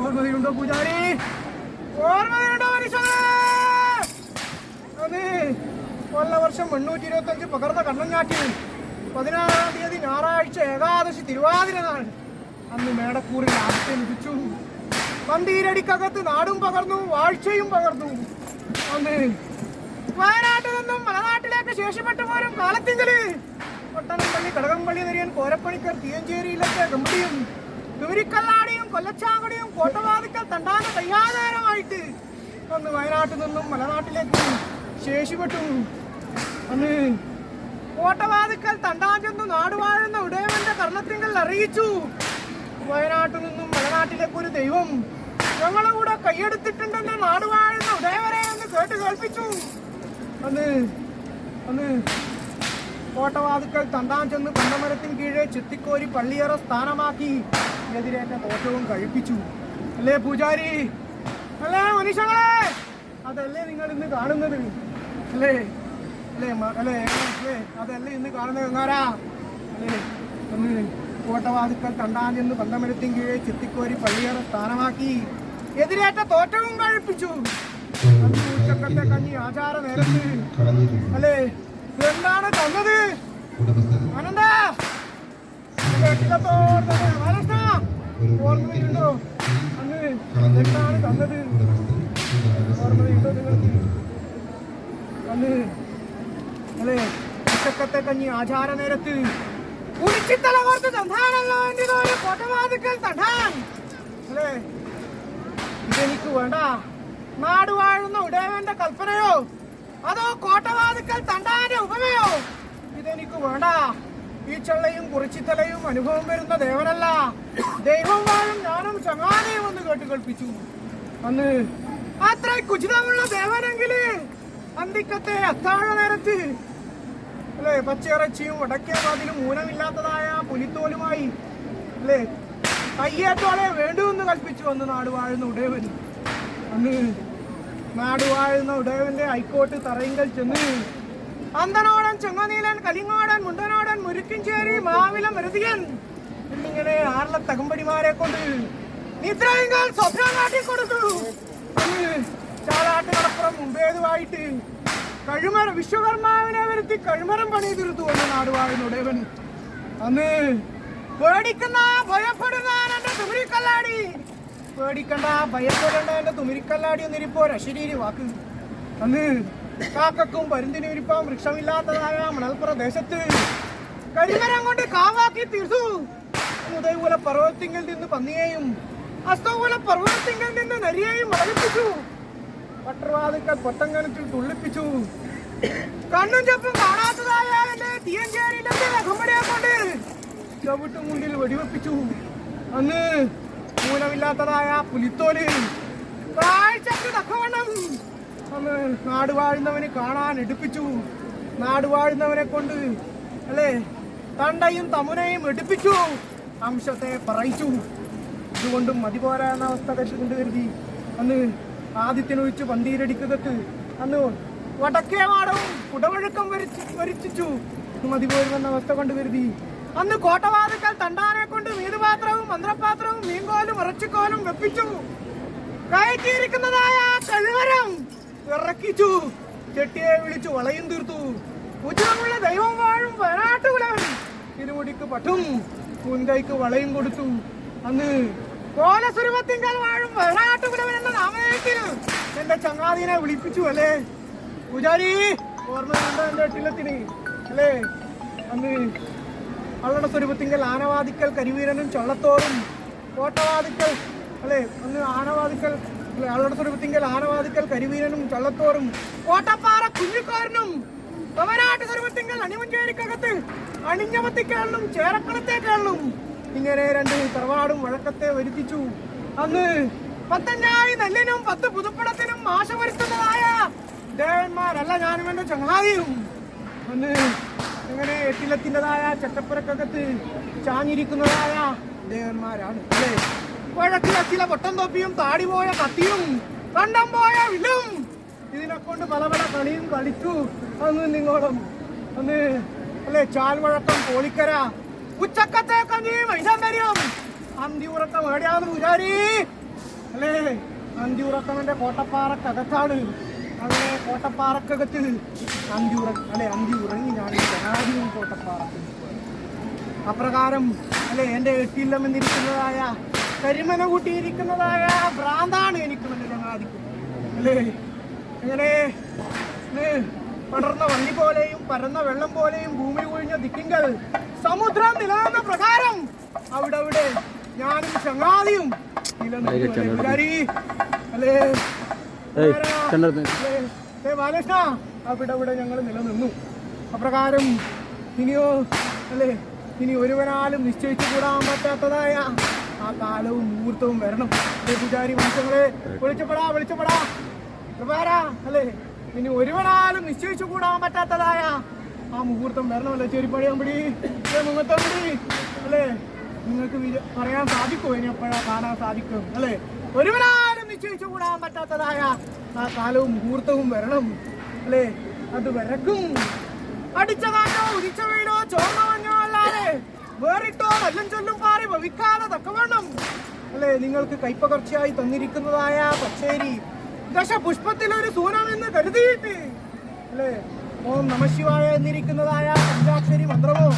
ഓർമ്മയുണ്ടോ പൂജാരി? ഓർമ്മയുണ്ടോ മനുഷ്യനെ? അതെ, കൊല്ലവർഷം 825 പകർന്ന കണ്ണഞ്ഞാറ്റിൽ 16-ാം തീയതി ഞായറാഴ്ച ഏകാദശി തിരുവാതിര നാൾ. അന്ന് മേടക്കൂറിൽ ആദ്യത്തെ ലഭിച്ചു. പന്തീരടിക്കകത്ത് നാടും പകർന്നു, വാഴ്ചയും പകർന്നു. അന്ന് വയനാട്ടിൽ നിന്നും മലനാട്ടിലേക്ക് ശേഷിപ്പെട്ടു പോരും കാലത്തിങ്കല് കൊട്ടനംപള്ളി, കടകംപള്ളി നിരയൻ, കോരപ്പണിക്കർ, തീയഞ്ചേരിയിലത്തെ കമ്പടിയും തുരിക്കല്ലാടിയും കൊല്ലച്ചാങ്കുടിയും കോട്ടവാതിക്കൽ തണ്ടാന തയ്യാധാരമായിട്ട് അന്ന് വയനാട്ടിൽ നിന്നും മലനാട്ടിലേക്ക് ശേഷിപ്പെട്ടു. അന്ന് കോട്ടവാതിക്കൽ തണ്ടാൻ ചെന്നു നാടുവാഴുന്ന ഉടയവന്റെ കർണത്തിങ്കൽ അറിയിച്ചു, വയനാട്ടിൽ നിന്നും മലനാട്ടിലേക്ക് ഒരു ദൈവം ഞങ്ങളെ കൂടെ കൈയെടുത്തിട്ടുണ്ടെന്ന് നാടുവാഴുന്ന ഉടയവരെ എന്ന് കേട്ട് കേൾപ്പിച്ചു. അന്ന് അന്ന് കോട്ടവാതിക്കൽ തണ്ടാൻ ചെന്ന് പണ്ടമരത്തിന് കീഴെ ചെത്തിക്കോരി പള്ളിയറ സ്ഥാനമാക്കി എതിരേറ്റ തോറ്റവും കഴിപ്പിച്ചു. അല്ലേ പൂജാരി? അല്ലേ മനുഷ്യങ്ങളെ? അതല്ലേ നിങ്ങൾ ഇന്ന് കാണുന്നത്? അല്ലേ അല്ലേ അല്ലേ അല്ലേ അതല്ലേ ഇന്ന് കാണുന്നത് എങ്ങാരാ? അല്ലേ ഒന്ന് കോട്ടവാതിക്കൽ തണ്ടാൻ ചെന്ന് പണ്ടമരത്തിന് കീഴെ ചെത്തിക്കോരി പള്ളിയറ സ്ഥാനമാക്കി എതിരേറ്റ തോറ്റവും കഴിപ്പിച്ചു. ഉച്ചക്കത്തെ കഞ്ഞി ആചാര നേരത്ത് അല്ലേ എന്താണ് തന്നത്? ആനന്ദ ഓർമ്മയുണ്ടോ? അന്ന് എന്താണ് തന്നത്? ഓർമ്മയുണ്ടോ നിങ്ങൾക്ക്? അന്ന് അല്ലേ ഉച്ചക്കത്തെ കഞ്ഞി ആചാര നേരത്ത് കുടിച്ചിത്തല കോർത്ത് തണ്ടാനല്ലോ എന്റേതോ കോട്ടവാതിക്കൽ തണ്ടാൻ. അല്ലേ ഇതെനിക്ക് വേണ്ട നാടുവാഴുന്ന ഉടയവന്റെ കൽപ്പനയോ അതോ കോട്ടവാതിക്കൽ തണ്ടാന്റെ ഉപമയോ? ഇതെനിക്ക് വേണ്ട. ഈ ചള്ളയും കുറിച്ചിത്തലയും അനുഭവം വരുന്ന ദേവനല്ല, ദൈവം വാഴും ഞാനും ചങ്ങാതിയും എന്ന് കേട്ട് കൽപ്പിച്ചു. അന്ന് അത്ര കുചിതമുള്ള ദേവനെങ്കില് അന്തിക്കത്തെ അത്താഴ നേരത്ത് അല്ലേ പച്ചിറച്ചിയും വടക്കേ വാതിലും ഊനമില്ലാത്തതായ പുലിത്തോലുമായി അല്ലേ കയ്യേറ്റോളെ വേണ്ടുവെന്ന് കൽപ്പിച്ചു അന്ന് നാടുവാഴുന്ന ഉടയവൻ. അന്ന് നാടുവാഴുന്ന ഉടയവന്റെ ഹൈക്കോട്ട് തറയിങ്കൽ ചെന്ന് അന്തനോടൻ, ചെങ്ങനീലൻ, കലിങ്ങോടൻ, മുണ്ടനോടൻ, മുരുക്കിഞ്ചേരി, മാവിലം, മരുതിയൻ എന്നിങ്ങനെ 6 തകമ്പടിമാരെ കൊണ്ട് നിദ്രയിങ്കൽ സ്വപ്നം കാട്ടിക്കൊടുത്തു. അന്ന് ചാലാട്ടുകടപ്പുറം മുമ്പേതുമായിട്ട് കഴുമരം വിശ്വകർമാവിനെ വരുത്തി കഴുമരം പണി തീർത്തു അന്ന് നാടുവാഴുന്ന ഉടയവൻ. അന്ന് പേടിക്കുന്ന ഭയപ്പെടുന്ന എന്റെ തുമിരിക്കല്ലാടി, പേടിക്കണ്ട ഭയപ്പെടേണ്ട എന്റെ തുമിരിക്കല്ലാടി എന്നിരിപ്പോ അശരീരി വാക്ക്. അന്ന് കാക്കക്കും പരുന്തിനും ഇരിപ്പാൻ വൃക്ഷമില്ലാത്തതായ മണൽപ്രദേശത്ത് കരിമരം കൊണ്ട് കാവാക്കി തീർത്തു. ഉദയകുല പർവ്വതത്തിങ്കിൽ നിന്ന് പന്നിയെയും അസ്തകുല പർവ്വതത്തിങ്കിൽ നിന്ന് നരിയെയും മടലിപ്പിച്ചു. പട്ടർവാതിക്കൽ പൊട്ടങ്കനത്തിൽ തുള്ളിപ്പിച്ചു. കണ്ണും ചെപ്പും കാണാത്തതായ എന്റെ തീയഞ്ചേരിയിലെ അകമ്പടിയെ കൊണ്ട് ചവിട്ടും മുണ്ടിൽ വെടിവെപ്പിച്ചു. അന്ന് മൂലമില്ലാത്തതായ പുലിത്തോല് കാഴ്ചക്ക് തക്കവണ്ണം അന്ന് നാടുവാഴുന്നവന് കാണാൻ എടുപ്പിച്ചു. നാടുവാഴുന്നവനെ കൊണ്ട് അല്ലേ തണ്ടയും തമുനയും എടുപ്പിച്ചു, അംശത്തെ പറയിച്ചു. ഇതുകൊണ്ടും മതിപോരാ എന്ന അവസ്ഥ കൊണ്ട് കരുതി അന്ന് ആദിത്യനൊഴിച്ച് പന്തീരടിക്കകത്ത് അന്ന് വടക്കേ മാടവും കുടവഴുക്കം വരിച്ചു മതിപോരുമെന്ന അവസ്ഥ കൊണ്ട് കരുതി അന്ന് കോട്ടവാതിക്കൽ തണ്ടാനെ കൊണ്ട് മീതുപാത്രവും മന്ത്രപാത്രവും മീൻകോലും ഇറച്ചിക്കോലും വെപ്പിച്ചു. കയറ്റിയിരിക്കുന്നതായ കഴിവരം ഇറക്കിച്ചു. ചെട്ടിയെ വിളിച്ചു വളയും തീർത്തു. ഉചിതമുള്ള ദൈവം വാഴും വയനാട്ടുകുലവൻ ഇരുമുടിക്ക് പട്ടും മുൻകൈക്ക് വളയും കൊടുത്തു. അന്ന് കോലസുരൂപത്തിങ്കൽ വാഴും വയനാട്ടുകുലവൻ എന്ന നാമധേയത്തിന് എന്റെ ചങ്ങാതിനെ വിളിപ്പിച്ചു. അല്ലേ പൂജാരി? ഓർമ്മയുണ്ടോ എന്റെ എട്ടിലത്തിന്? അല്ലേ അന്ന് അള്ളയുടെ സ്വരൂപത്തിങ്കൽ ആനവാദിക്കൽ കരിവീരനും ചള്ളത്തോറും കോട്ടവാദിക്കൽ അല്ലേ അന്ന് ആനവാദിക്കൽ അള്ളയുടെ സ്വരൂപത്തിങ്കൽ ആനവാദിക്കൽ കരിവീരനും ചള്ളത്തോറും കോട്ടപ്പാറ കുഞ്ഞിക്കോരനും വയനാട്ട് സ്വരൂപത്തിങ്കൽ അണിമഞ്ചേരിക്കകത്ത് അണിഞ്ഞമത്തിക്കേളും ചേരക്കളത്തേക്കേളും ഇങ്ങനെ 2 തറവാടും വഴക്കത്തെ വരുത്തിച്ചു. അന്ന് 15 നെല്ലിനും 10 പുതുപ്പണത്തിനും ആശ വരുത്തുന്നതായ ദേവന്മാരല്ല ഞാനും എന്റെ ചങ്ങാതിയും. അന്ന് അങ്ങനെ എട്ടിലത്തിൻ്റെതായ ചട്ടപ്പുരക്കകത്ത് ചാഞ്ഞിരിക്കുന്നതായ ദേവന്മാരാണ്. അല്ലേ വഴക്കിൽ അച്ചില പൊട്ടം തൊപ്പിയും താടി പോയ കത്തിയും കണ്ടം പോയ വില്ലും ഇതിനെ കൊണ്ട് പല പല കളിയും കളിച്ചു അന്ന് നിങ്ങളും. അന്ന് അല്ലേ ചാൽവഴക്കം കോളിക്കര ഉച്ചക്കത്തെ കഞ്ഞി വൈദാന്തര്യം അന്തി ഉറക്കം എവിടെയാന്ന് പൂജാരി? അല്ലേ അന്തിയുറക്കവന്റെ കോട്ടപ്പാറക്കകത്താണ്. അങ്ങനെ കോട്ടപ്പാറക്കകത്ത് അന്തി ഉറങ്ങി ഞാൻ ജനാധിപത്യം കോട്ടപ്പാറക്ക്. അപ്രകാരം അല്ലെ എൻ്റെ എട്ടില്ലം എന്നിരിക്കുന്നതായ കരിമന കൂട്ടിയിരിക്കുന്നതായ ഭ്രാന്താണ് എനിക്ക് നല്ല ജനാധിപത്യം അല്ലേ. അങ്ങനെ പടർന്ന വള്ളി പോലെയും പരന്ന വെള്ളം പോലെയും ഭൂമി ഒഴിഞ്ഞ ദിക്കിങ്കൽ സമുദ്രം നിലനിന്ന പ്രകാരം അവിടെ ഞാനും ചങ്ങാതിയും അല്ലേ ബാലകൃഷ്ണ അവിടെ ഞങ്ങൾ നിലനിന്നു. അപ്രകാരം ഇനിയോ അല്ലേ ഇനി ഒരുവനാലും നിശ്ചയിച്ചു കൂടാൻ പറ്റാത്തതായ ആ കാലവും മുഹൂർത്തവും വരണം. പൂജാരി മനുഷ്യങ്ങളെ വിളിച്ചപ്പെടാ പ്രഭാരാ അല്ലേ ഇനി ഒരുവനാലും നിശ്ചയിച്ചു കൂടാൻ പറ്റാത്തതായ ആ മുഹൂർത്തം വരണമല്ലേ. ചേരിപ്പടിയാമ്പടി മുങ്ങത്തമ്പടി അല്ലേ നിങ്ങൾക്ക് പറയാൻ സാധിക്കുമോ? ഇനി എപ്പോഴാ കാണാൻ സാധിക്കും അല്ലേ? ഒരുവനാലും നിശ്ചയിച്ചു കൂടാൻ പറ്റാത്തതായ ആ കാലവും മുഹൂർത്തവും വരണം അല്ലേ. അത് വരക്കും. അടിച്ച കാറ്റോ ഉദിച്ച വീടോ ചോർന്ന മഞ്ഞോ അല്ലാതെ വേറിട്ടോ വല്ലം ചൊല്ലും പാറി ഭവിക്കാതെ തക്കവണ്ണം അല്ലേ നിങ്ങൾക്ക് കൈപ്പകർച്ചയായി തന്നിരിക്കുന്നതായ പച്ചേരി ദശപുഷ്പത്തിലൊരു സൂനം എന്ന് കരുതിയിട്ട് അല്ലേ ഓം നമഃശിവായ എന്നിരിക്കുന്നതായ പഞ്ചാക്ഷരി മന്ത്രമോ